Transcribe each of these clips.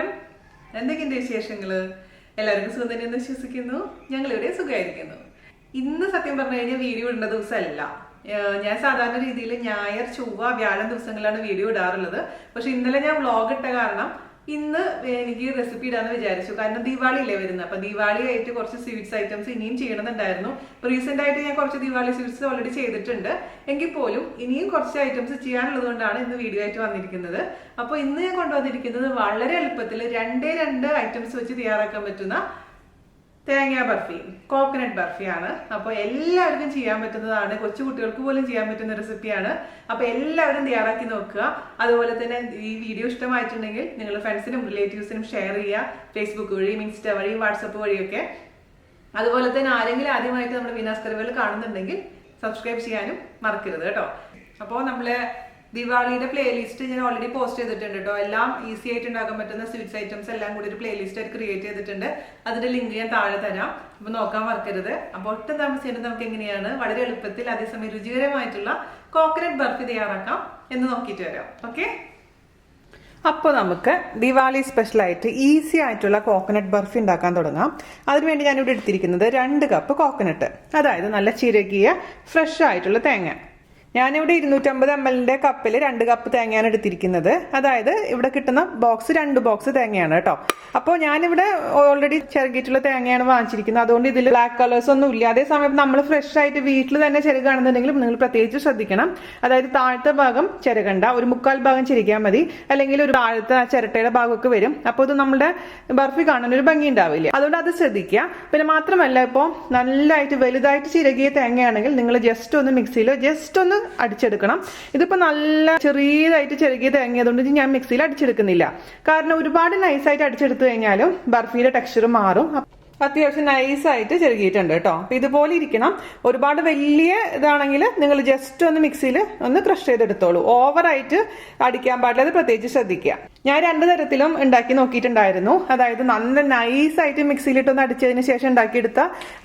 നമസ്കാരം. എന്തൊക്കെയുണ്ട് വിശേഷങ്ങള്? എല്ലാവർക്കും സുഖം തന്നെയെന്ന് വിശ്വസിക്കുന്നു. ഞങ്ങളിവിടെ സുഖമായിരിക്കുന്നു. ഇന്ന് സത്യം പറഞ്ഞു കഴിഞ്ഞാൽ വീഡിയോ ഇടുന്ന ദിവസമല്ല. ഞാൻ സാധാരണ രീതിയിൽ ഞായർ, ചൊവ്വ, വ്യാഴം ദിവസങ്ങളിലാണ് വീഡിയോ ഇടാറുള്ളത്. പക്ഷെ ഇന്നലെ ഞാൻ വ്ളോഗ് ഇട്ട കാരണം ഇന്ന് എനിക്ക് റെസിപ്പി ഇടാന്ന് വിചാരിച്ചു. കാരണം ദീപാവലി അല്ലേ വരുന്നത്. അപ്പൊ ദീപാവലി ആയിട്ട് കുറച്ച് സ്വീറ്റ്സ് ഐറ്റംസ് ഇനിയും ചെയ്യണമെന്നുണ്ടായിരുന്നു. റീസെന്റ് ആയിട്ട് ഞാൻ കുറച്ച് ദീപാവലി സ്വീറ്റ്സ് ഓൾറെഡി ചെയ്തിട്ടുണ്ട്. എങ്കിൽ പോലും ഇനിയും കുറച്ച് ഐറ്റംസ് ചെയ്യാനുള്ളത് കൊണ്ടാണ് ഇന്ന് വീഡിയോ ആയിട്ട് വന്നിരിക്കുന്നത്. അപ്പോൾ ഇന്ന് ഞാൻ കൊണ്ടുവന്നിരിക്കുന്നത് വളരെ എളുപ്പത്തിൽ രണ്ട് ഐറ്റംസ് വെച്ച് തയ്യാറാക്കാൻ പറ്റുന്ന തേങ്ങ ബർഫി, കോക്കനട്ട് ബർഫിയാണ്. അപ്പോൾ എല്ലാവർക്കും ചെയ്യാൻ പറ്റുന്നതാണ്, കൊച്ചു കുട്ടികൾക്ക് പോലും ചെയ്യാൻ പറ്റുന്ന റെസിപ്പിയാണ്. അപ്പോൾ എല്ലാവരും തയ്യാറാക്കി നോക്കുക. അതുപോലെ തന്നെ ഈ വീഡിയോ ഇഷ്ടമായിട്ടുണ്ടെങ്കിൽ നിങ്ങൾ ഫ്രണ്ട്സിനും റിലേറ്റീവ്സിനും ഷെയർ ചെയ്യുക. ഫേസ്ബുക്ക് വഴിയും ഇൻസ്റ്റ വഴിയും വാട്സപ്പ് വഴിയൊക്കെ. അതുപോലെ തന്നെ ആരെങ്കിലും ആദ്യമായിട്ട് നമ്മുടെ വീനാസ് കറികൾ കാണുന്നുണ്ടെങ്കിൽ സബ്സ്ക്രൈബ് ചെയ്യാനും മറക്കരുത് കേട്ടോ. അപ്പോൾ നമ്മളെ ദിവാലിയുടെ പ്ലേലിസ്റ്റ് ഞാൻ ഓൾറെഡി പോസ്റ്റ് ചെയ്തിട്ടുണ്ട് കേട്ടോ. എല്ലാം ഈസി ആയിട്ട് ഉണ്ടാക്കാൻ പറ്റുന്ന സ്വീറ്റ്സ് ഐറ്റംസ് എല്ലാം കൂടി ഒരു പ്ലേലിസ്റ്റ് ആയിട്ട് ക്രിയേറ്റ് ചെയ്തിട്ടുണ്ട്. അതിന്റെ ലിങ്ക് ഞാൻ താഴെ തരാം. അപ്പൊ നോക്കാൻ മറക്കരുത്. അപ്പോൾ ഒട്ടും താമസിച്ചിട്ട് നമുക്ക് എങ്ങനെയാണ് വളരെ എളുപ്പത്തിൽ അതേസമയം രുചികരമായിട്ടുള്ള കോക്കനട്ട് ബർഫി തയ്യാറാക്കാം എന്ന് നോക്കിയിട്ട് വരാം. ഓക്കെ, അപ്പോൾ നമുക്ക് ദിവാലി സ്പെഷ്യലായിട്ട് ഈസി ആയിട്ടുള്ള കോക്കനട്ട് ബർഫി ഉണ്ടാക്കാൻ തുടങ്ങാം. അതിനുവേണ്ടി ഞാനിവിടെ എടുത്തിരിക്കുന്നത് 2 കപ്പ് കോക്കനട്ട്, അതായത് നല്ല ചിരകിയ ഫ്രഷ് ആയിട്ടുള്ള തേങ്ങ. ഞാനിവിടെ 250 ml കപ്പിൽ 2 കപ്പ് തേങ്ങയാണ് എടുത്തിരിക്കുന്നത്. അതായത് ഇവിടെ കിട്ടുന്ന ബോക്സ് 2 ബോക്സ് തേങ്ങയാണ് കേട്ടോ. അപ്പോൾ ഞാനിവിടെ ഓൾറെഡി ചിരകിയിട്ടുള്ള തേങ്ങയാണ് വാങ്ങിച്ചിരിക്കുന്നത്. അതുകൊണ്ട് ഇതിൽ ബ്ലാക്ക് കളേഴ്സ് ഒന്നും ഇല്ല. അതേസമയം നമ്മൾ ഫ്രഷ് ആയിട്ട് വീട്ടിൽ തന്നെ ചിരകാണെന്നുണ്ടെങ്കിൽ നിങ്ങൾ പ്രത്യേകിച്ച് ശ്രദ്ധിക്കണം. അതായത് താഴത്തെ ഭാഗം ചിരകണ്ട, ഒരു 1/4 ഭാഗം ചിരിക്കാൻ മതി. അല്ലെങ്കിൽ ഒരു താഴത്തെ ചിരട്ടയുടെ ഭാഗമൊക്കെ വരും. അപ്പോൾ ഇത് നമ്മുടെ ബർഫി കാണാൻ ഒരു ഭംഗി ഉണ്ടാവില്ല. അതുകൊണ്ട് അത് ശ്രദ്ധിക്കുക. പിന്നെ മാത്രമല്ല, ഇപ്പോൾ നല്ലതായിട്ട് വലുതായിട്ട് ചിരകിയ തേങ്ങയാണെങ്കിൽ നിങ്ങൾ ജസ്റ്റ് ഒന്ന് മിക്സിയിൽ ജസ്റ്റ് ഒന്ന് അടിച്ചെടുക്കണം. ഇതിപ്പോ നല്ല ചെറിയതായിട്ട് ചെറുകിയ തേങ്ങയതുകൊണ്ട് ഞാൻ മിക്സിയിൽ അടിച്ചെടുക്കുന്നില്ല. കാരണം ഒരുപാട് നൈസായിട്ട് അടിച്ചെടുത്തു കഴിഞ്ഞാലും ബർഫിയുടെ ടെക്സ്ചർ മാറും. അത്യാവശ്യം നൈസായിട്ട് ചെറുകിയിട്ടുണ്ട് കേട്ടോ. അപ്പൊ ഇതുപോലെ ഇരിക്കണം. ഒരുപാട് വലിയ ഇതാണെങ്കിൽ നിങ്ങൾ ജസ്റ്റ് ഒന്ന് മിക്സിയിൽ ഒന്ന് ക്രഷ് ചെയ്തെടുത്തോളൂ. ഓവറായിട്ട് അടിക്കാൻ പാടില്ല, അത് പ്രത്യേകിച്ച് ശ്രദ്ധിക്കുക. ഞാൻ 2 തരത്തിലും ഉണ്ടാക്കി നോക്കിയിട്ടുണ്ടായിരുന്നു. അതായത് നല്ല നൈസായിട്ട് മിക്സിയിലിട്ടൊന്ന് അടിച്ചതിന് ശേഷം ഉണ്ടാക്കിയെടുത്ത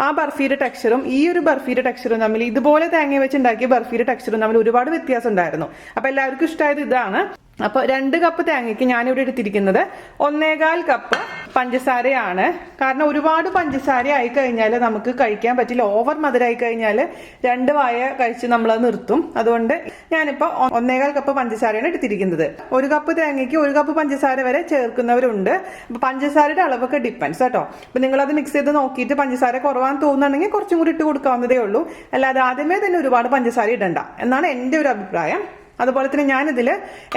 ആ ബർഫിയുടെ ടെക്സ്ചറും ഈ ഒരു ബർഫിയുടെ ടെക്സ്ചറും തമ്മിൽ, ഇതുപോലെ തേങ്ങ വെച്ച് ഉണ്ടാക്കിയ ബർഫിയുടെ ടെക്സ്ചറും തമ്മിൽ ഒരുപാട് വ്യത്യാസം ഉണ്ടായിരുന്നു. അപ്പൊ എല്ലാവർക്കും ഇഷ്ടമായത് ഇതാണ്. അപ്പൊ 2 കപ്പ് തേങ്ങയ്ക്ക് ഞാനിവിടെ എടുത്തിരിക്കുന്നത് 1.25 കപ്പ് പഞ്ചസാരയാണ്. കാരണം ഒരുപാട് പഞ്ചസാര ആയി കഴിഞ്ഞാൽ നമുക്ക് കഴിക്കാൻ പറ്റില്ല. ഓവർ മധുരമായി കഴിഞ്ഞാൽ 2 വായ കഴിച്ച് നമ്മൾ അത് നിർത്തും. അതുകൊണ്ട് ഞാനിപ്പോ 1.25 കപ്പ് പഞ്ചസാരയാണ് എടുത്തിരിക്കുന്നത്. 1 കപ്പ് തേങ്ങയ്ക്ക് 1 കപ്പ് പഞ്ചസാര വരെ ചേർക്കുന്നവരുണ്ട്. അപ്പൊ പഞ്ചസാരയുടെ അളവൊക്കെ ഡിപ്പെൻസ് കേട്ടോ. അപ്പൊ നിങ്ങളത് മിക്സ് ചെയ്ത് നോക്കിയിട്ട് പഞ്ചസാര കുറവാന്ന് തോന്നുന്നുണ്ടെങ്കിൽ കുറച്ചും കൂടി ഇട്ട് കൊടുക്കാവുന്നതേ ഉള്ളൂ. അല്ലാതെ ആദ്യമേ തന്നെ ഒരുപാട് പഞ്ചസാര ഇടണ്ട എന്നാണ് എൻ്റെ ഒരു അഭിപ്രായം. അതുപോലെ തന്നെ ഞാനിതിൽ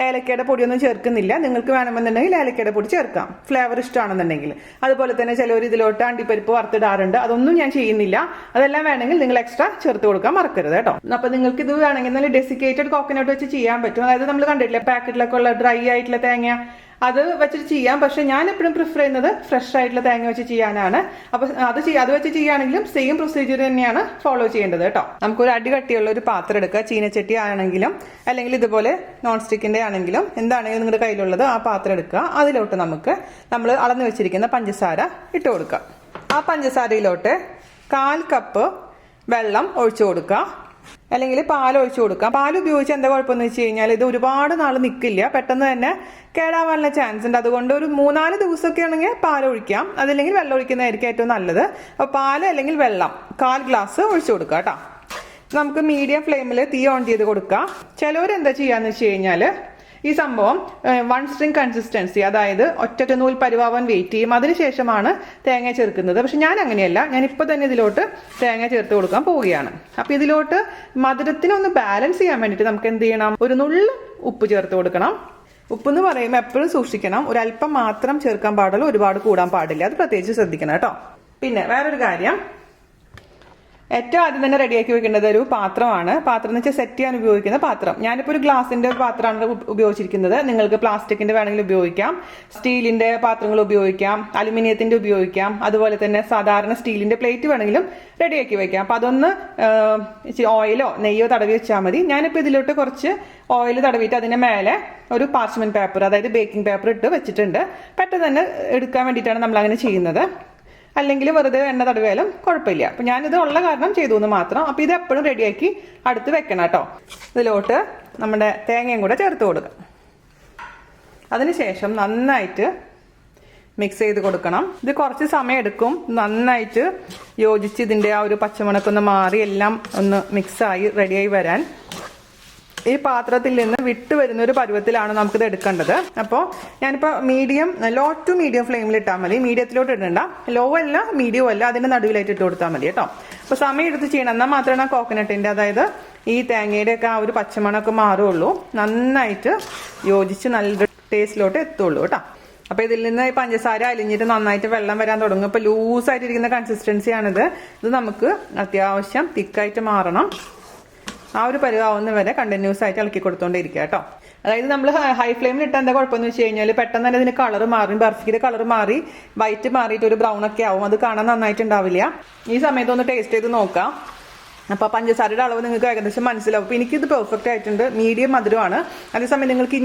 ഏലക്കയുടെ പൊടിയൊന്നും ചേർക്കുന്നില്ല. നിങ്ങൾക്ക് വേണമെന്നുണ്ടെങ്കിൽ ഏലക്കയുടെ പൊടി ചേർക്കാം, ഫ്ലേവർ ഇഷ്ടമാണെന്നുണ്ടെങ്കിൽ. അതുപോലെ തന്നെ ചിലവർ ഇതിലോട്ട് അണ്ടിപ്പരിപ്പ് വറുത്തിടാറുണ്ട്. അതൊന്നും ഞാൻ ചെയ്യുന്നില്ല. അതെല്ലാം വേണമെങ്കിൽ നിങ്ങൾ എക്സ്ട്രാ ചേർത്ത് കൊടുക്കാൻ മറക്കരുത് കേട്ടോ. അപ്പൊ നിങ്ങൾക്ക് ഇത് വേണമെങ്കിൽ നല്ല ഡെസിക്കേറ്റഡ് കോക്കനട്ട് വെച്ച് ചെയ്യാൻ പറ്റും. അതായത് നമ്മൾ കണ്ടിട്ടില്ലേ പാക്കറ്റിലൊക്കെ ഉള്ള ഡ്രൈ ആയിട്ടുള്ള തേങ്ങ, അത് വെച്ചിട്ട് ചെയ്യാം. പക്ഷെ ഞാൻ എപ്പോഴും പ്രിഫർ ചെയ്യുന്നത് ഫ്രഷ് ആയിട്ടുള്ള തേങ്ങ വെച്ച് ചെയ്യാനാണ്. അപ്പൊ അത് വെച്ച് ചെയ്യുകയാണെങ്കിലും സെയിം പ്രൊസീജിയർ തന്നെയാണ് ഫോളോ ചെയ്യേണ്ടത് കേട്ടോ. നമുക്കൊരു അടികട്ടിയുള്ള ഒരു പാത്രം എടുക്കുക. ചീനച്ചട്ടി ആണെങ്കിലും അല്ലെങ്കിൽ ഇതുപോലെ നോൺ സ്റ്റിക്കിന്റെ ആണെങ്കിലും എന്താണെങ്കിലും നിങ്ങളുടെ കയ്യിലുള്ളത് ആ പാത്രം എടുക്കുക. അതിലോട്ട് നമ്മൾ അളന്നു വെച്ചിരിക്കുന്ന പഞ്ചസാര ഇട്ട് കൊടുക്കുക. ആ പഞ്ചസാരയിലോട്ട് 1/4 കപ്പ് വെള്ളം ഒഴിച്ചു കൊടുക്കുക. അല്ലെങ്കിൽ പാൽ ഒഴിച്ചു കൊടുക്കാം. പാൽ ഉപയോഗിച്ച് എന്താ കുഴപ്പമെന്ന് വെച്ച് കഴിഞ്ഞാൽ ഇത് ഒരുപാട് നാൾ നിൽക്കില്ല, പെട്ടെന്ന് തന്നെ കേടാവാനുള്ള ചാൻസ് ഉണ്ട്. അതുകൊണ്ട് ഒരു 3-4 ദിവസമൊക്കെ ആണെങ്കിൽ പാൽ ഒഴിക്കാം. അതല്ലെങ്കിൽ വെള്ളം ഒഴിക്കുന്നതായിരിക്കും ഏറ്റവും നല്ലത്. അപ്പോൾ പാൽ അല്ലെങ്കിൽ വെള്ളം 1/4 ഗ്ലാസ് ഒഴിച്ചു കൊടുക്കുക കേട്ടോ. നമുക്ക് മീഡിയം ഫ്ലെയിമിൽ തീ ഓൺ ചെയ്ത് കൊടുക്കാം. ചിലവർ എന്താ ചെയ്യാന്ന് വെച്ച് കഴിഞ്ഞാൽ ഈ സംഭവം 1 സ്ട്രിങ് കൺസിസ്റ്റൻസി, അതായത് ഒറ്റ നൂൽ പരുവാൻ വെയിറ്റ് ചെയ്യും. അതിനുശേഷമാണ് തേങ്ങ ചേർക്കുന്നത്. പക്ഷെ ഞാൻ അങ്ങനെയല്ല. ഞാൻ ഇപ്പോൾ തന്നെ ഇതിലോട്ട് തേങ്ങ ചേർത്ത് കൊടുക്കാൻ പോവുകയാണ്. അപ്പൊ ഇതിലോട്ട് മധുരത്തിനൊന്ന് ബാലൻസ് ചെയ്യാൻ വേണ്ടിയിട്ട് നമുക്ക് എന്ത് ചെയ്യണം, ഒരു നുള്ള് ഉപ്പ് ചേർത്ത് കൊടുക്കണം. ഉപ്പെന്ന് പറയുമ്പോൾ എപ്പോഴും സൂക്ഷിക്കണം, ഒരല്പം മാത്രം ചേർക്കാൻ പാടുള്ളൂ, ഒരുപാട് കൂടാൻ പാടില്ല. അത് പ്രത്യേകിച്ച് ശ്രദ്ധിക്കണം കേട്ടോ. പിന്നെ വേറൊരു കാര്യം, ഏറ്റവും ആദ്യം തന്നെ റെഡിയാക്കി വെക്കേണ്ടത് ഒരു പാത്രമാണ്. പാത്രം എന്ന് വെച്ചാൽ സെറ്റ് ചെയ്യാൻ ഉപയോഗിക്കുന്ന പാത്രം. ഞാനിപ്പോൾ ഒരു ഗ്ലാസിന്റെ പാത്രമാണ് ഉപയോഗിച്ചിരിക്കുന്നത്. നിങ്ങൾക്ക് പ്ലാസ്റ്റിക്കിന്റെ വേണമെങ്കിൽ ഉപയോഗിക്കാം, സ്റ്റീലിന്റെ പാത്രങ്ങൾ ഉപയോഗിക്കാം, അലുമിനിയത്തിന്റെ ഉപയോഗിക്കാം. അതുപോലെ തന്നെ സാധാരണ സ്റ്റീലിന്റെ പ്ലേറ്റ് വേണമെങ്കിലും റെഡിയാക്കി വെക്കാം. അപ്പൊ അതൊന്ന് ഓയിലോ നെയ്യോ തടവി വെച്ചാൽ മതി. ഞാനിപ്പോൾ ഇതിലോട്ട് കുറച്ച് ഓയിൽ തടവിയിട്ട് അതിന്റെ മേലെ ഒരു പാർച്ച്മെന്റ് പേപ്പർ, അതായത് ബേക്കിംഗ് പേപ്പർ ഇട്ട് വെച്ചിട്ടുണ്ട്. പെട്ടെന്ന് തന്നെ എടുക്കാൻ വേണ്ടിയിട്ടാണ് നമ്മൾ അങ്ങനെ ചെയ്യുന്നത്. അല്ലെങ്കിൽ വെറുതെ എണ്ണ തടവിയാലും കുഴപ്പമില്ല. അപ്പം ഞാനിത് ഉള്ള കാരണം ചെയ്തു എന്ന് മാത്രം. അപ്പം ഇത് എപ്പോഴും റെഡിയാക്കി അടുത്ത് വെക്കണം കേട്ടോ. ഇതിലോട്ട് നമ്മുടെ തേങ്ങയും കൂടെ ചേർത്ത് കൊടുക്കുക. അതിനുശേഷം നന്നായിട്ട് മിക്സ് ചെയ്ത് കൊടുക്കണം. ഇത് കുറച്ച് സമയം എടുക്കും. നന്നായിട്ട് യോജിച്ച് ഇതിൻ്റെ ആ ഒരു പച്ചമണക്കൊന്ന് മാറി എല്ലാം ഒന്ന് മിക്സായി റെഡിയായി വരാൻ ഈ പാത്രത്തിൽ നിന്ന് വിട്ട് വരുന്ന ഒരു പരുവത്തിലാണ് നമുക്കിത് എടുക്കേണ്ടത്. അപ്പോൾ ഞാനിപ്പോൾ ലോ ടു മീഡിയം ഫ്ലെയിമിൽ ഇട്ടാൽ മതി. മീഡിയത്തിലോട്ട് ഇടണ്ട, ലോ അല്ല മീഡിയം അല്ല, അതിൻ്റെ നടുവിലായിട്ട് ഇട്ട് കൊടുത്താൽ മതി കേട്ടോ. അപ്പോൾ സമയം എടുത്ത് ചെയ്യണം, എന്നാൽ മാത്രമേ കോക്കനട്ടിൻ്റെ അതായത് ഈ തേങ്ങയുടെ ഒക്കെ ആ ഒരു പച്ചമണമൊക്കെ മാറുള്ളൂ, നന്നായിട്ട് യോജിച്ച് നല്ല ടേസ്റ്റിലോട്ട് എത്തുള്ളൂ കേട്ടോ. അപ്പോൾ ഇതിൽ നിന്ന് പഞ്ചസാര അലിഞ്ഞിട്ട് നന്നായിട്ട് വെള്ളം വരാൻ തുടങ്ങും. ഇപ്പോൾ ലൂസായിട്ടിരിക്കുന്ന കൺസിസ്റ്റൻസിയാണിത്. ഇത് നമുക്ക് അത്യാവശ്യം തിക്കായിട്ട് മാറണം. ആ ഒരു പരുവാവുന്ന വരെ കണ്ടിന്യൂസ് ആയിട്ട് ഇളക്കി കൊടുത്തോണ്ടിരിക്കുക കേട്ടോ. അതായത് നമ്മൾ ഹൈ ഫ്ലെയിമിൽ ഇട്ടാൽ എന്താ കുഴപ്പമെന്ന് വെച്ച് കഴിഞ്ഞാൽ പെട്ടെന്ന് തന്നെ ഇതിന് കളർ മാറും. ബർഫിയുടെ കളർ മാറി വൈറ്റ് മാറിയിട്ട് ഒരു ബ്രൗൺ ഒക്കെ ആവും. അത് കാണാൻ നന്നായിട്ടുണ്ടാവില്ല. ഈ സമയത്ത് ഒന്ന് ടേസ്റ്റ് ചെയ്ത് നോക്കാം. അപ്പോൾ പഞ്ചസാരയുടെ അളവ് നിങ്ങൾക്ക് ഏകദേശം മനസ്സിലാവും. അപ്പോൾ എനിക്കിത് പെർഫെക്റ്റ് ആയിട്ടുണ്ട്. മീഡിയം മധുരമാണ്. അതേസമയം നിങ്ങൾക്ക്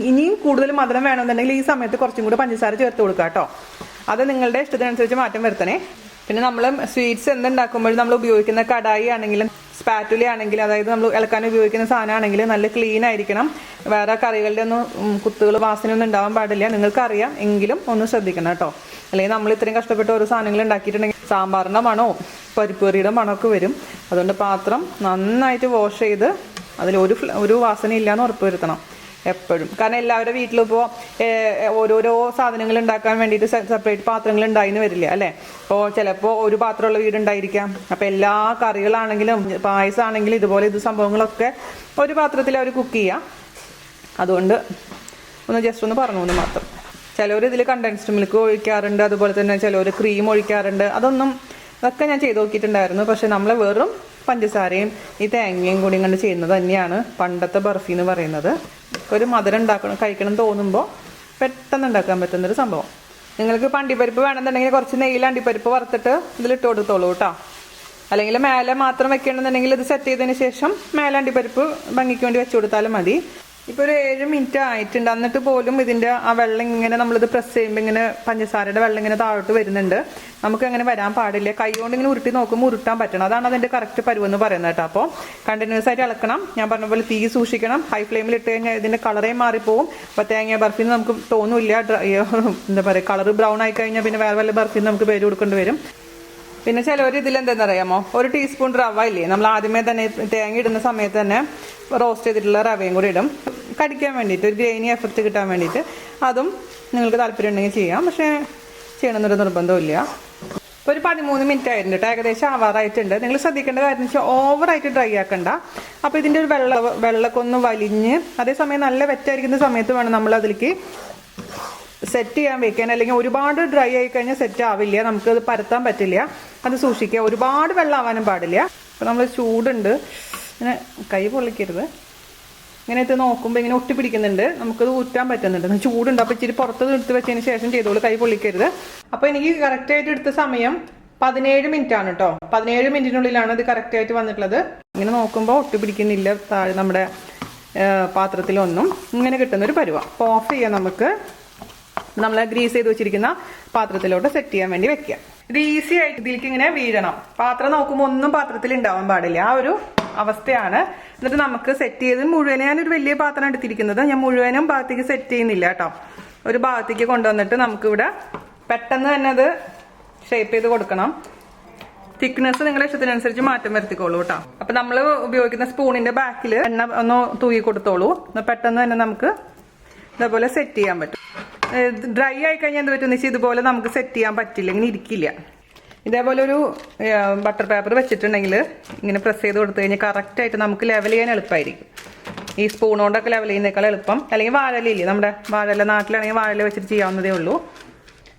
ഇനിയും കൂടുതൽ മധുരം വേണമെന്നുണ്ടെങ്കിൽ ഈ സമയത്ത് കുറച്ചും കൂടെ പഞ്ചസാര ചേർത്ത് കൊടുക്കുക കേട്ടോ. അത് നിങ്ങളുടെ ഇഷ്ടത്തിനനുസരിച്ച് മാറ്റം വരുത്തണേ. പിന്നെ നമ്മൾ സ്വീറ്റ്സ് എന്തുണ്ടാക്കുമ്പോഴും നമ്മൾ ഉപയോഗിക്കുന്ന കടായി ആണെങ്കിലും സ്പാറ്റുല ആണെങ്കിലും അതായത് നമ്മൾ ഇളക്കാൻ ഉപയോഗിക്കുന്ന സാധനമാണെങ്കിൽ നല്ല ക്ലീൻ ആയിരിക്കണം. വേറെ കറികളുടെ ഒന്നും കുത്തുകൾ വാസനയൊന്നും ഉണ്ടാവാൻ പാടില്ല. നിങ്ങൾക്കറിയാം എങ്കിലും ഒന്ന് ശ്രദ്ധിക്കണം കേട്ടോ. അല്ലെങ്കിൽ നമ്മൾ ഇത്രയും കഷ്ടപ്പെട്ട് ഓരോ സാധനങ്ങൾ ഉണ്ടാക്കിയിട്ടുണ്ടെങ്കിൽ സാമ്പാറിൻ്റെ മണോ പരിപ്പ് കറിയുടെ മണമൊക്കെ വരും. അതുകൊണ്ട് പാത്രം നന്നായിട്ട് വാഷ് ചെയ്ത് അതിൽ ഒരു വാസന ഇല്ലയെന്ന് ഉറപ്പ് വരുത്തണം എപ്പോഴും. കാരണം എല്ലാവരുടെ വീട്ടിലിപ്പോൾ ഓരോരോ സാധനങ്ങൾ ഉണ്ടാക്കാൻ വേണ്ടിയിട്ട് സെപ്പറേറ്റ് പാത്രങ്ങൾ ഉണ്ടായിന്ന് വരില്ല അല്ലേ. ഇപ്പോൾ ചിലപ്പോൾ ഒരു പാത്രമുള്ള വീടുണ്ടായിരിക്കാം. അപ്പോൾ എല്ലാ കറികളാണെങ്കിലും പായസമാണെങ്കിലും ഇതുപോലെ സംഭവങ്ങളൊക്കെ ഒരു പാത്രത്തിൽ അവർ കുക്ക് ചെയ്യാം. അതുകൊണ്ട് ജസ്റ്റ് ഒന്ന് പറഞ്ഞു മാത്രം. ചിലവർ ഇതിൽ കണ്ടൻസ്ഡ് മിൽക്ക് ഒഴിക്കാറുണ്ട്, അതുപോലെ തന്നെ ചിലവർ ക്രീം ഒഴിക്കാറുണ്ട്. അതൊക്കെ ഞാൻ ചെയ്ത് നോക്കിയിട്ടുണ്ടായിരുന്നു. പക്ഷെ നമ്മൾ വെറും പഞ്ചസാരയും ഈ തേങ്ങയും കൂടി കണ്ട് ചെയ്യുന്നത് തന്നെയാണ് പണ്ടത്തെ ബർഫി എന്ന് പറയുന്നത്. ഒരു മധുരം കഴിക്കണം തോന്നുമ്പോൾ പെട്ടെന്ന് ഉണ്ടാക്കാൻ പറ്റുന്നൊരു സംഭവം. നിങ്ങൾക്ക് അണ്ടിപ്പരിപ്പ് വേണമെന്നുണ്ടെങ്കിൽ കുറച്ച് നെയ്യിൽ അണ്ടിപ്പരിപ്പ് വറുത്തിട്ട് ഇതിലിട്ട് കൊടുത്തോളൂ കേട്ടോ. അല്ലെങ്കിൽ മേലെ മാത്രം വെക്കണമെന്നുണ്ടെങ്കിൽ ഇത് സെറ്റ് ചെയ്തതിന് ശേഷം മേലെ അണ്ടിപ്പരിപ്പ് ഭംഗിക്ക് വേണ്ടി വെച്ച് കൊടുത്താലും മതി. ഇപ്പോൾ ഒരു 7 മിനിറ്റ് ആയിട്ടുണ്ട്. എന്നിട്ട് പോലും ഇതിൻ്റെ ആ വെള്ളം ഇങ്ങനെ നമ്മളിത് പ്രസ് ചെയ്യുമ്പോൾ ഇങ്ങനെ പഞ്ചസാരയുടെ വെള്ളം ഇങ്ങനെ താഴോട്ട് വരുന്നുണ്ട്. നമുക്ക് അങ്ങനെ വരാൻ പാടില്ല. കൈ കൊണ്ട് ഇങ്ങനെ ഉരുട്ടി നോക്കുമ്പോൾ ഉരുട്ടാൻ പറ്റണം. അതാണ് അതിൻ്റെ കറക്റ്റ് പരുവെന്ന് പറയുന്നത് കേട്ടോ. അപ്പോൾ കണ്ടിന്യൂസ് ആയിട്ട് ഇളക്കണം. ഞാൻ പറഞ്ഞ പോലെ തീ സൂക്ഷിക്കണം. ഹൈ ഫ്ലെയിമിൽ ഇട്ട് കഴിഞ്ഞാൽ ഇതിൻ്റെ കളറേ മാറിപ്പോവും. അപ്പോൾ തേങ്ങ ബർഫിന്ന് നമുക്ക് തോന്നില്ല. എന്താ പറയുക, കളർ ബ്രൗൺ ആയി കഴിഞ്ഞാൽ പിന്നെ വേറെ വല്ല ബർഫിന്ന് നമുക്ക് പേര് കൊടുക്കേണ്ടി വരും. പിന്നെ ചിലവർ ഇതിലെന്താണെന്ന് അറിയാമോ, 1 ടീസ്പൂൺ റവ ഇല്ലേ, നമ്മൾ ആദ്യമേ തന്നെ തേങ്ങ ഇടുന്ന സമയത്ത് തന്നെ റോസ്റ്റ് ചെയ്തിട്ടുള്ള റവയും കൂടി ഇടും കടിക്കാൻ വേണ്ടിയിട്ട്, ഒരു ഗ്രെയിനി എഫക്റ്റ് കിട്ടാൻ വേണ്ടിയിട്ട്. അതും നിങ്ങൾക്ക് താല്പര്യം ഉണ്ടെങ്കിൽ ചെയ്യാം. പക്ഷേ ചെയ്യണമെന്നൊരു നിർബന്ധമില്ല. ഇപ്പോൾ ഒരു 13 മിനിറ്റ് ആയിട്ടുണ്ട്. ഏകദേശം ആവാറായിട്ടുണ്ട്. നിങ്ങൾ ശ്രദ്ധിക്കേണ്ട കാര്യം വെച്ചാൽ ഓവറായിട്ട് ഡ്രൈ ആക്കണ്ട. അപ്പോൾ ഇതിൻ്റെ ഒരു വെള്ളമൊക്കെ ഒന്ന് വലിഞ്ഞ്, അതേസമയം നല്ല വെറ്റായിരിക്കുന്ന സമയത്ത് വേണം നമ്മൾ അതിലേക്ക് സെറ്റ് ചെയ്യാൻ വെക്കാൻ. അല്ലെങ്കിൽ ഒരുപാട് ഡ്രൈ ആയി കഴിഞ്ഞാൽ സെറ്റ് ആവില്ല, നമുക്കത് പരത്താൻ പറ്റില്ല. അത് സൂക്ഷിക്കുക. ഒരുപാട് വെള്ളം ആവാനും പാടില്ല. അപ്പോൾ നമ്മൾ ചൂടുണ്ട്, ഇങ്ങനെ കൈ പൊള്ളിക്കരുത്. ഇങ്ങനെ ഇത് നോക്കുമ്പോൾ ഇങ്ങനെ ഒട്ടിപ്പിടിക്കുന്നുണ്ട്, നമുക്കത് ഊറ്റാൻ പറ്റുന്നുണ്ട്. ചൂടുണ്ട്. അപ്പോൾ ഇച്ചിരി പുറത്ത് എടുത്ത് വെച്ചതിന് ശേഷം ചെയ്തോളൂ, കൈ പൊള്ളിക്കരുത്. അപ്പോൾ എനിക്ക് കറക്റ്റായിട്ട് എടുത്ത സമയം 17 മിനിറ്റ് ആണ് കേട്ടോ. 17 മിനിറ്റിനുള്ളിലാണ് ഇത് കറക്റ്റായിട്ട് വന്നിട്ടുള്ളത്. ഇങ്ങനെ നോക്കുമ്പോൾ ഒട്ടിപ്പിടിക്കുന്നില്ല താഴെ നമ്മുടെ പാത്രത്തിലൊന്നും. ഇങ്ങനെ കിട്ടുന്നൊരു പരുവം. അപ്പോൾ ഓഫ് ചെയ്യാം. നമുക്ക് നമ്മൾ ഗ്രീസ് ചെയ്ത് വെച്ചിരിക്കുന്ന പാത്രത്തിലോട്ട് സെറ്റ് ചെയ്യാൻ വേണ്ടി വെക്കുക. ഇത് ഈസി ആയിട്ട് ഇതിലേക്ക് ഇങ്ങനെ വീഴണം. പാത്രം നോക്കുമ്പോൾ ഒന്നും പാത്രത്തിൽ ഉണ്ടാവാൻ പാടില്ല. ആ ഒരു അവസ്ഥയാണ്. എന്നിട്ട് നമുക്ക് സെറ്റ് ചെയ്ത് മുഴുവൻ, ഞാനൊരു വലിയ പാത്രം എടുത്തിരിക്കുന്നത്, ഞാൻ മുഴുവനും ഭാഗത്തേക്ക് സെറ്റ് ചെയ്യുന്നില്ല കേട്ടോ. ഒരു ഭാഗത്തേക്ക് കൊണ്ടുവന്നിട്ട് നമുക്കിവിടെ പെട്ടെന്ന് തന്നെ അത് ഷേപ്പ് ചെയ്ത് കൊടുക്കണം. തിക്നെസ് നിങ്ങളുടെ ഇഷ്ടത്തിനനുസരിച്ച് മാറ്റം വരുത്തിക്കോളൂ കേട്ടോ. അപ്പൊ നമ്മൾ ഉപയോഗിക്കുന്ന സ്പൂണിന്റെ ബാക്കിൽ എണ്ണ ഒന്ന് തൂക്കി കൊടുത്തോളൂ. പെട്ടെന്ന് തന്നെ നമുക്ക് ഇതേപോലെ സെറ്റ് ചെയ്യാൻ പറ്റും. ഡ്രൈ ആയി കഴിഞ്ഞാൽ എന്ത് പറ്റുമെന്ന് വെച്ചാൽ ഇതുപോലെ നമുക്ക് സെറ്റ് ചെയ്യാൻ പറ്റില്ല, ഇങ്ങനെ ഇരിക്കില്ല. ഇതേപോലെ ഒരു ബട്ടർ പേപ്പർ വെച്ചിട്ടുണ്ടെങ്കിൽ ഇങ്ങനെ പ്രസ് ചെയ്ത് കൊടുത്തു കഴിഞ്ഞാൽ കറക്റ്റായിട്ട് നമുക്ക് ലെവൽ ചെയ്യാൻ എളുപ്പമായിരിക്കും. ഈ സ്പൂൺ കൊണ്ടൊക്കെ ലെവൽ ചെയ്യുന്നേക്കാൾ എളുപ്പം. അല്ലെങ്കിൽ വാഴയില്ലേ, നമ്മുടെ വാഴയില, നാട്ടിലാണെങ്കിൽ വാഴയില വെച്ചിട്ട് ചെയ്യാവുന്നതേ ഉള്ളൂ.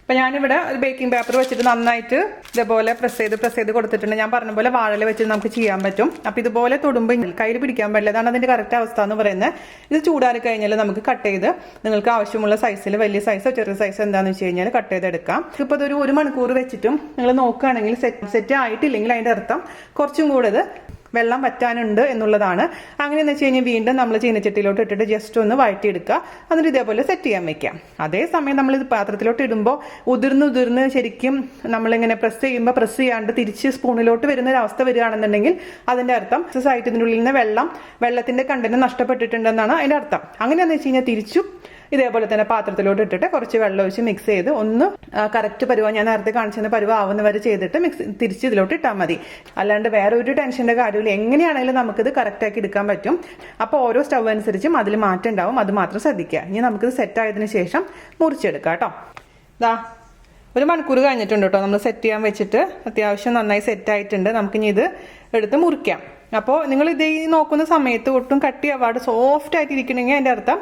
അപ്പം ഞാനിവിടെ ഒരു ബേക്കിംഗ് പേപ്പർ വെച്ചിട്ട് നന്നായിട്ട് ഇതേപോലെ പ്രസ് ചെയ്ത് കൊടുത്തിട്ടുണ്ട്. ഞാൻ പറഞ്ഞ പോലെ വാഴയില വെച്ചിട്ട് നമുക്ക് ചെയ്യാൻ പറ്റും. അപ്പം ഇതുപോലെ തൊടുമ്പോൾ കയ്യിൽ പിടിക്കാൻ പറ്റില്ല. അതാണ് അതിൻ്റെ കറക്റ്റ് അവസ്ഥ എന്ന് പറയുന്നത്. ഇത് ചൂടാറി കഴിഞ്ഞാൽ നമുക്ക് കട്ട് ചെയ്ത് നിങ്ങൾക്ക് ആവശ്യമുള്ള സൈസിൽ, വലിയ സൈസോ ചെറിയ സൈസോ എന്താണെന്ന് വെച്ച് കഴിഞ്ഞാൽ കട്ട് ചെയ്തെടുക്കാം. ഇപ്പോൾ ഇതൊരു 1 മണിക്കൂർ വെച്ചിട്ടും നിങ്ങൾ നോക്കുകയാണെങ്കിൽ സെറ്റ് ആയിട്ടില്ലെങ്കിൽ അതിൻ്റെ അർത്ഥം കുറച്ചും കൂടെ ഇത് വെള്ളം വറ്റാനുണ്ട് എന്നുള്ളതാണ്. അങ്ങനെയെന്ന് വെച്ച് കഴിഞ്ഞാൽ വീണ്ടും നമ്മൾ ചീനച്ചട്ടിയിലോട്ട് ഇട്ടിട്ട് ജസ്റ്റ് ഒന്ന് വഴറ്റിയെടുക്കുക. എന്നിട്ട് ഇതേപോലെ സെറ്റ് ചെയ്യാൻ വെക്കാം. അതേസമയം നമ്മളിത് പാത്രത്തിലോട്ട് ഇടുമ്പോൾ ഉതിർന്ന് ശരിക്കും നമ്മളിങ്ങനെ പ്രസ് ചെയ്യാണ്ട് തിരിച്ച് സ്പൂണിലോട്ട് വരുന്ന ഒരു അവസ്ഥ വരികയാണെന്നുണ്ടെങ്കിൽ അതിൻ്റെ അർത്ഥം ആയിട്ട് ഇതിനുള്ളിൽ നിന്ന് വെള്ളത്തിൻ്റെ കണ്ടന്റ് നഷ്ടപ്പെട്ടിട്ടുണ്ടെന്നാണ് അതിൻ്റെ അർത്ഥം. അങ്ങനെയാണെന്ന് വെച്ച് കഴിഞ്ഞാൽ തിരിച്ചും ഇതേപോലെ തന്നെ പാത്രത്തിലോട്ട് ഇട്ടിട്ട് കുറച്ച് വെള്ളം ഒഴിച്ച് മിക്സ് ചെയ്ത് ഒന്ന് കറക്റ്റ് പരുവം ഞാൻ നേരത്തെ കാണിച്ചിരുന്ന പരുവം ആവുന്ന വരെ ചെയ്തിട്ട് തിരിച്ച് ഇതിലോട്ട് ഇട്ടാൽ മതി. അല്ലാണ്ട് വേറെ ഒരു ടെൻഷൻ്റെ കാര്യമില്ല. എങ്ങനെയാണെങ്കിലും നമുക്കിത് കറക്റ്റാക്കി എടുക്കാൻ പറ്റും. അപ്പോൾ ഓരോ സ്റ്റവ് അനുസരിച്ചും അതിൽ മാറ്റം ഉണ്ടാവും, അത് മാത്രം ശ്രദ്ധിക്കുക. ഇനി നമുക്കിത് സെറ്റ് ആയതിനു ശേഷം മുറിച്ചെടുക്കാം കേട്ടോ. ദാ 1 മണിക്കൂർ കഴിഞ്ഞിട്ടുണ്ട് കേട്ടോ. നമ്മൾ സെറ്റ് ചെയ്യാൻ വെച്ചിട്ട് അത്യാവശ്യം നന്നായി സെറ്റ് ആയിട്ടുണ്ട്. നമുക്കിനി ഇത് എടുത്ത് മുറിക്കാം. അപ്പോൾ നിങ്ങൾ ഇത് നോക്കുന്ന സമയത്ത് ഒട്ടും കട്ടിയാവാട് സോഫ്റ്റ് ആയിട്ട് ഇരിക്കണമെങ്കിൽ അതിൻ്റെ അർത്ഥം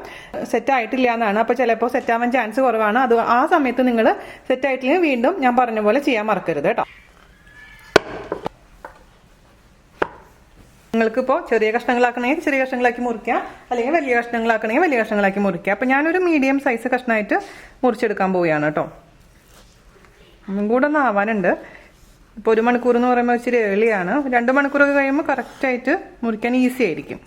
സെറ്റ് ആയിട്ടില്ല എന്നാണ്. അപ്പോൾ ചിലപ്പോൾ സെറ്റ് ആവാൻ ചാൻസ് കുറവാണ്. അത് ആ സമയത്ത് നിങ്ങൾ സെറ്റ് ആയിട്ടില്ലെങ്കിൽ വീണ്ടും ഞാൻ പറഞ്ഞ പോലെ ചെയ്യാൻ മറക്കരുത് കേട്ടോ. നിങ്ങൾക്കിപ്പോൾ ചെറിയ കഷ്ണങ്ങളാക്കണമെങ്കിൽ ചെറിയ കഷ്ണങ്ങളാക്കി മുറിക്കാം, അല്ലെങ്കിൽ വലിയ കഷ്ണങ്ങളാക്കണമെങ്കിൽ വലിയ കഷ്ണങ്ങളാക്കി മുറിക്കാം. അപ്പോൾ ഞാനൊരു മീഡിയം സൈസ് കഷ്ണമായിട്ട് മുറിച്ചെടുക്കാൻ പോവുകയാണ് കേട്ടോ. ഒന്നും കൂടെ ഒന്ന് ആവാനുണ്ട്. ഇപ്പോൾ 1 മണിക്കൂർ എന്ന് പറയുമ്പോൾ ഇച്ചിരി ഏളിയാണ്. 2 മണിക്കൂറൊക്കെ കഴിയുമ്പോൾ കറക്റ്റായിട്ട് മുറിക്കാൻ ഈസി ആയിരിക്കും.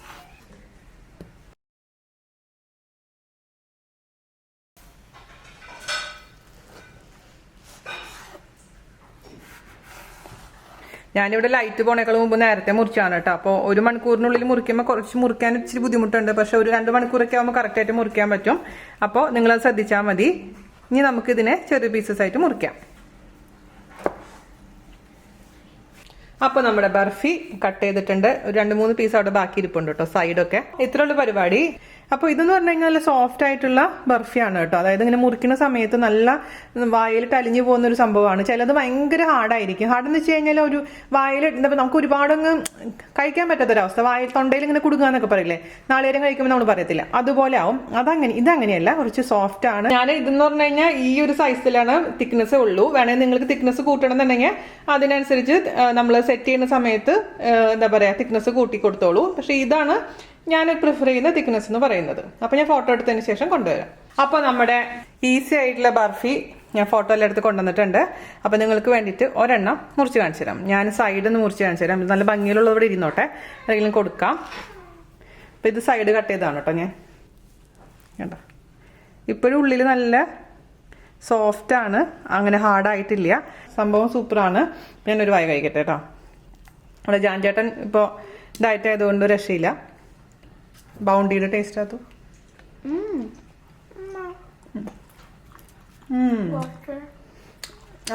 ഞാനിവിടെ ലൈറ്റ് പോണേക്കാൾ മുമ്പ് നേരത്തെ മുറിച്ചാണ് കേട്ടോ. അപ്പോൾ 1 മണിക്കൂറിനുള്ളിൽ മുറിക്കുമ്പോൾ കുറച്ച് മുറിക്കാൻ ഇച്ചിരി ബുദ്ധിമുട്ടുണ്ട്. പക്ഷെ ഒരു 2 മണിക്കൂറൊക്കെ ആകുമ്പോൾ കറക്റ്റായിട്ട് മുറിക്കാൻ പറ്റും. അപ്പോൾ നിങ്ങളത് ശ്രദ്ധിച്ചാൽ മതി. ഇനി നമുക്കിതിനെ ചെറിയ പീസസ് ആയിട്ട് മുറിക്കാം. അപ്പോൾ നമ്മുടെ ബർഫി കട്ട് ചെയ്തിട്ടുണ്ട്. 2-3 പീസ് അവിടെ ബാക്കി ഇരിപ്പുണ്ട് കേട്ടോ, സൈഡൊക്കെ. ഇത്രയുള്ള പരിപാടി. അപ്പോൾ ഇതെന്ന് പറഞ്ഞു കഴിഞ്ഞാൽ നല്ല സോഫ്റ്റ് ആയിട്ടുള്ള ബർഫിയാണ് കേട്ടോ. അതായത് ഇങ്ങനെ മുറിക്കുന്ന സമയത്ത് നല്ല വായിൽ കലിഞ്ഞു പോകുന്ന ഒരു സംഭവമാണ്. ചിലത് ഭയങ്കര ഹാർഡായിരിക്കും. ഹാർഡെന്ന് വെച്ച് കഴിഞ്ഞാൽ ഒരു വായിൽ ഇടുന്നപ്പോൾ നമുക്ക് ഒരുപാടങ്ങ് കഴിക്കാൻ പറ്റാത്തൊരവസ്ഥ. വായിൽ തൊണ്ടയിൽ ഇങ്ങനെ കുടുങ്ങാന്നൊക്കെ പറയില്ലേ, നാളികേരം കഴിക്കുമ്പോൾ നമ്മൾ പറയത്തില്ല, അതുപോലെ ആവും. ഇതങ്ങനെയല്ല, കുറച്ച് സോഫ്റ്റ് ആണ്. ഞാൻ ഇതെന്ന് പറഞ്ഞു കഴിഞ്ഞാൽ ഈ ഒരു സൈസിലാണ് തിക്നെസ് ഉള്ളൂ. വേണമെങ്കിൽ നിങ്ങൾക്ക് തിക്നെസ് കൂട്ടണം എന്നുണ്ടെങ്കിൽ അതിനനുസരിച്ച് നമ്മൾ സെറ്റ് ചെയ്യുന്ന സമയത്ത് എന്താ പറയുക തിക്നെസ് കൂട്ടി കൊടുത്തോളൂ. പക്ഷെ ഇതാണ് ഞാൻ പ്രിഫർ ചെയ്യുന്ന തിക്നെസ് എന്ന് പറയുന്നത്. അപ്പോൾ ഞാൻ ഫോട്ടോ എടുത്തതിന് ശേഷം കൊണ്ടുവരാം. അപ്പോൾ നമ്മുടെ ഈസി ആയിട്ടുള്ള ബർഫി ഞാൻ ഫോട്ടോ എല്ലാം എടുത്ത് കൊണ്ടുവന്നിട്ടുണ്ട്. അപ്പോൾ നിങ്ങൾക്ക് വേണ്ടിയിട്ട് ഒരെണ്ണം മുറിച്ച് കാണിച്ചു തരാം. ഞാൻ സൈഡിൽ നിന്ന് മുറിച്ച് കാണിച്ചു തരാം. നല്ല ഭംഗിയിലുള്ളത് ഇവിടെ ഇരുന്നോട്ടെ, എന്തെങ്കിലും കൊടുക്കാം. അപ്പോൾ ഇത് സൈഡ് കട്ട് ചെയ്തതാണ് കേട്ടോ ഞാൻ. കേട്ടോ, ഇപ്പോഴും ഉള്ളിൽ നല്ല സോഫ്റ്റാണ്, അങ്ങനെ ഹാർഡായിട്ടില്ല. സംഭവം സൂപ്പറാണ്. ഞാനൊരു വായ കഴിക്കട്ടെ കേട്ടോ. അവിടെ ജാൻചേട്ടൻ ഇപ്പോൾ ഡയറ്റ് ആയതുകൊണ്ട് രക്ഷയില്ല. ബൗണ്ടിയുടെ ടേസ്റ്റ് ആത്തു.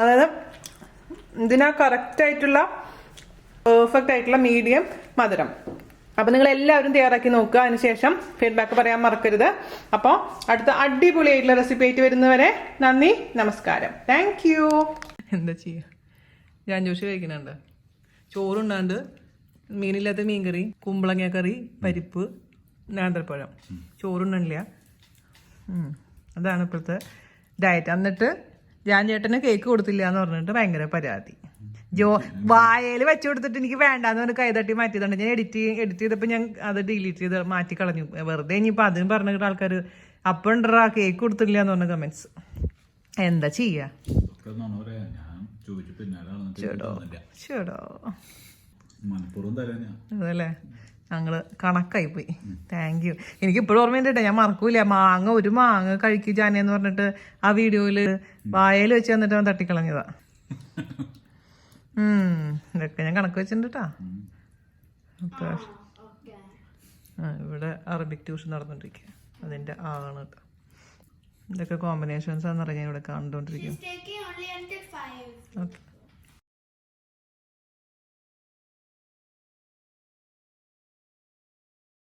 അതായത് ഇതിനാ കറക്റ്റ് ആയിട്ടുള്ള പെർഫെക്റ്റ് ആയിട്ടുള്ള മീഡിയം മധുരം. അപ്പം നിങ്ങൾ എല്ലാവരും തയ്യാറാക്കി നോക്കുക. അതിനുശേഷം ഫീഡ്ബാക്ക് പറയാൻ മറക്കരുത്. അപ്പോൾ അടുത്ത അടിപൊളിയായിട്ടുള്ള റെസിപ്പി ആയിട്ട് വരുന്നവരെ നന്ദി, നമസ്കാരം, താങ്ക് യു. എന്താ ചെയ്യുക, ഞാൻ ജോഷി കഴിക്കുന്നുണ്ട്. ചോറുണ്ടാണ്ട്, മീനില്ലാത്ത മീൻകറി, കുമ്പളങ്ങ കറി, പരിപ്പ്, നേന്ത്രപ്പഴം. ചോറുണ്ടില്ല. അതാണ് ഇപ്പോഴത്തെ ഡയറ്റ്. എന്നിട്ട് ഞാൻ ചേട്ടന് കേക്ക് കൊടുത്തില്ല എന്ന് പറഞ്ഞിട്ട് ഭയങ്കര പരാതി. വായയിൽ വെച്ച് കൊടുത്തിട്ട് എനിക്ക് വേണ്ടാന്ന് പറഞ്ഞ് കൈതട്ടി മാറ്റിയതുകൊണ്ട് ഞാൻ എഡിറ്റ് ചെയ്തപ്പോൾ ഞാൻ അത് ഡിലീറ്റ് ചെയ്ത് മാറ്റി കളഞ്ഞു. വെറുതെ ഇനിയിപ്പോൾ അതിന് പറഞ്ഞിട്ട് ആൾക്കാർ അപ്പം ഉണ്ടറാ കേക്ക് കൊടുത്തില്ല എന്ന് പറഞ്ഞ കമൻസ്. എന്താ ചെയ്യാ? അതല്ലേ, ഞങ്ങള് കണക്കായി പോയി. Thank you. എനിക്ക് ഇപ്പോഴും ഓർമ്മയുണ്ട് കേട്ടോ, ഞാൻ മറക്കൂല. ഒരു മാങ്ങ കഴിക്കൂ ജാനെന്ന് പറഞ്ഞിട്ട് ആ വീഡിയോയില് വായയിൽ വെച്ച് തന്നിട്ട് അവൻ തട്ടിക്കളഞ്ഞതാ. ഇതൊക്കെ ഞാൻ കണക്ക് വെച്ചിട്ടുണ്ട് കേട്ടാ. അപ്പൊ ഇവിടെ അറബിക് ട്യൂഷൻ നടന്നോണ്ടിരിക്കുക, അതിന്റെ ആണ് കേട്ടോ. ഇതൊക്കെ കോമ്പിനേഷൻസ് ആണെന്ന് അറിയാൻ ഇവിടെ കണ്ടോണ്ടിരിക്കും. ഓക്കെ.